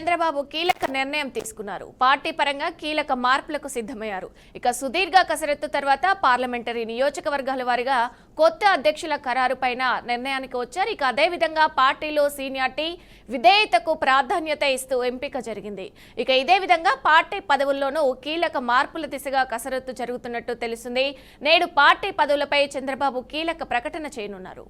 చంద్రబాబు కీలక నిర్ణయం తీసుకున్నారు. పార్టీ పరంగా కీలక మార్పులకు సిద్ధమయ్యారు. ఇక సుదీర్ఘ కసరత్తు తర్వాత పార్లమెంటరీ నియోజకవర్గాల వారీగా కొత్త అధ్యక్షుల ఖరారుపైన నిర్ణయానికి వచ్చారు. ఇక అదే విధంగా పార్టీలో సీనియారిటీ, విధేయతకు ప్రాధాన్యత ఇస్తూ ఎంపిక జరిగింది. ఇక ఇదే విధంగా పార్టీ పదవుల్లోనూ కీలక మార్పుల దిశగా కసరత్తు జరుగుతున్నట్టు తెలుస్తుంది. నేడు పార్టీ పదవులపై చంద్రబాబు కీలక ప్రకటన చేయనున్నారు.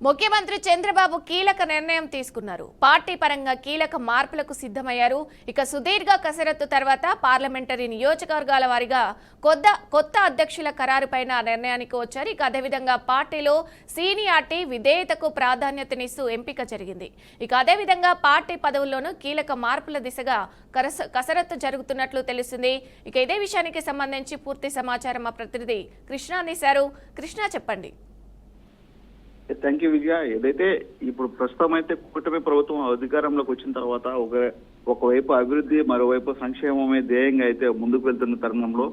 ముఖ్యమంత్రి చంద్రబాబు కీలక నిర్ణయం తీసుకున్నారు. పార్టీ పరంగా కీలక మార్పులకు సిద్ధమయ్యారు. ఇక సుదీర్ఘ కసరత్తు తర్వాత పార్లమెంటరీ నియోజకవర్గాల వారీగా కొత్త అధ్యక్షుల ఖరారుపైన నిర్ణయానికి వచ్చారు. ఇక అదేవిధంగా పార్టీలో సీనియారిటీ, విధేయతకు ప్రాధాన్యతనిస్తూ ఎంపిక జరిగింది. ఇక అదేవిధంగా పార్టీ పదవుల్లోనూ కీలక మార్పుల దిశగా కసరత్తు జరుగుతున్నట్లు తెలుస్తుంది. ఇక ఇదే విషయానికి సంబంధించి పూర్తి సమాచారం మా ప్రతినిధి కృష్ణ అందిశారు. కృష్ణ, చెప్పండి. థ్యాంక్ యూ విజయ. ఏదైతే ఇప్పుడు ప్రస్తుతం అయితే కూటమి ప్రభుత్వం అధికారంలోకి వచ్చిన తర్వాత ఒకవైపు అభివృద్ధి, మరోవైపు సంక్షేమమే ధ్యేయంగా అయితే ముందుకు వెళ్తున్న తరుణంలో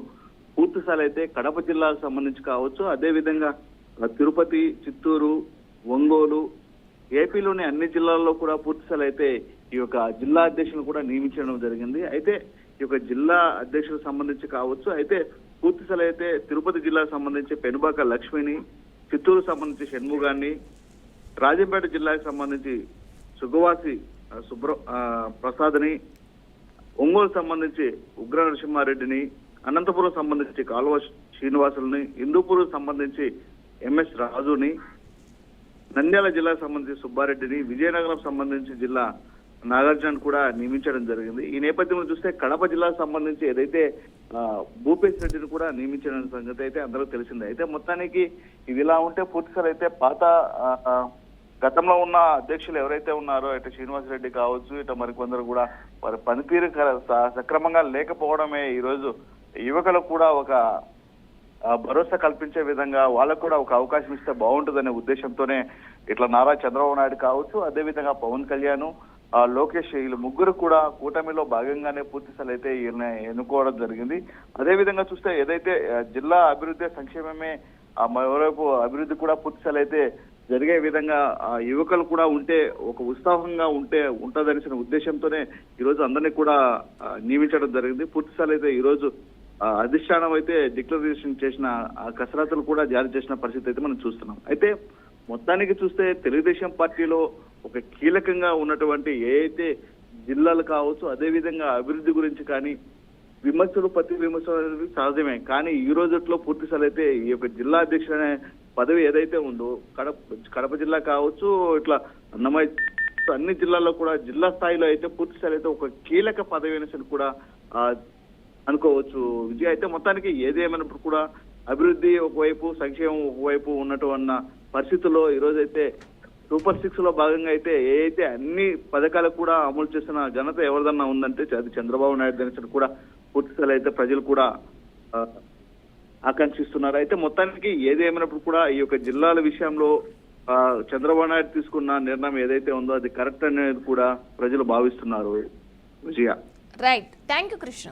పూర్తిస్థాయి అయితే కడప జిల్లాకు సంబంధించి కావచ్చు, అదే విధంగా తిరుపతి, చిత్తూరు, ఒంగోలు, ఏపీలోని అన్ని జిల్లాల్లో కూడా పూర్తిస్థాయి అయితే ఈ యొక్క జిల్లా అధ్యక్షులు కూడా నియమించడం జరిగింది. అయితే ఈ యొక్క జిల్లా అధ్యక్షులకు సంబంధించి కావచ్చు, అయితే పూర్తిస్థాయి అయితే తిరుపతి జిల్లాకు సంబంధించి పెనుబాక లక్ష్మిని, చిత్తూరు సంబంధించి షణ్ముగాన్ని, రాజంపేట జిల్లాకు సంబంధించి సుగవాసి ప్రసాద్ని, ఒంగోలు సంబంధించి ఉగ్ర నరసింహారెడ్డిని, అనంతపురం సంబంధించి కాలువ శ్రీనివాసుల్ని, హిందూపూర్ సంబంధించి ఎంఎస్ రాజుని, నంద్యాల జిల్లాకు సంబంధించి సుబ్బారెడ్డిని, విజయనగరం సంబంధించి జిల్లా నాగార్జున కూడా నియమించడం జరిగింది. ఈ నేపథ్యంలో చూస్తే కడప జిల్లాకు సంబంధించి ఏదైతే భూపేశ్ రెడ్డిని కూడా నియమించిన సంగతి అయితే అందరూ తెలిసిందే. అయితే మొత్తానికి ఇది ఇలా ఉంటే పూర్తిసారి అయితే పాత గతంలో ఉన్న అధ్యక్షులు ఎవరైతే ఉన్నారో ఇటు శ్రీనివాసరెడ్డి కావచ్చు, ఇటు మరికొందరు కూడా వారి పనితీరు సక్రమంగా లేకపోవడమే ఈరోజు యువకులకు కూడా ఒక భరోసా కల్పించే విధంగా వాళ్ళకు కూడా ఒక అవకాశం ఇస్తే బాగుంటుందనే ఉద్దేశంతోనే ఇట్లా నారా చంద్రబాబు నాయుడు కావచ్చు, అదేవిధంగా పవన్ కళ్యాణ్, లోకేష్, వీళ్ళు ముగ్గురు కూడా కూటమిలో భాగంగానే పూర్తిస్థాయి అయితే ఎన్నుకోవడం జరిగింది. అదేవిధంగా చూస్తే ఏదైతే జిల్లా అభివృద్ధి, సంక్షేమమే మరోవైపు అభివృద్ధి కూడా పూర్తిస్థాయి అయితే జరిగే విధంగా యువకులు కూడా ఉంటే ఒక ఉత్సాహంగా ఉంటుందనేసిన ఉద్దేశంతోనే ఈరోజు అందరినీ కూడా నియమించడం జరిగింది. పూర్తిస్థాయి అయితే ఈరోజు అధిష్టానం అయితే డిక్లరేషన్ చేసిన కసరత్తులు కూడా జారీ చేసిన పరిస్థితి అయితే మనం చూస్తున్నాం. అయితే మొత్తానికి చూస్తే తెలుగుదేశం పార్టీలో ఒక కీలకంగా ఉన్నటువంటి ఏదైతే జిల్లాలు కావచ్చు, అదే విధంగా అభివృద్ధి గురించి కానీ విమర్శలు, ప్రతి విమర్శలు అనేది సహజమే. కానీ ఈ రోజుట్లో పూర్తిస్థాయి అయితే ఈ యొక్క జిల్లా అధ్యక్షుడు అనే పదవి ఏదైతే ఉందో కడప జిల్లా కావచ్చు, ఇట్లా అన్నమయ్య అన్ని జిల్లాల్లో కూడా జిల్లా స్థాయిలో అయితే పూర్తిస్థాయి అయితే ఒక కీలక పదవి అనేసి కూడా అనుకోవచ్చు విజయ్. అయితే మొత్తానికి ఏది ఏమైనప్పుడు కూడా అభివృద్ధి ఒకవైపు, సంక్షేమం ఒకవైపు ఉన్నటువంటి పరిస్థితుల్లో ఈరోజైతే సూపర్ 6 లో భాగంగా అయితే ఏదైతే అన్ని పథకాలు కూడా అమలు చేస్తున్న ఘనత ఎవరిదన్నా ఉందంటే అది చంద్రబాబు నాయుడు అనేసి కూడా పూర్తిస్థాయి అయితే ప్రజలు కూడా ఆకాంక్షిస్తున్నారు. అయితే మొత్తానికి ఏది ఏమైనప్పుడు కూడా ఈ యొక్క జిల్లాల విషయంలో చంద్రబాబు నాయుడు తీసుకున్న నిర్ణయం ఏదైతే ఉందో అది కరెక్ట్ అనేది కూడా ప్రజలు భావిస్తున్నారు Vijaya. Right, thank you Krishna.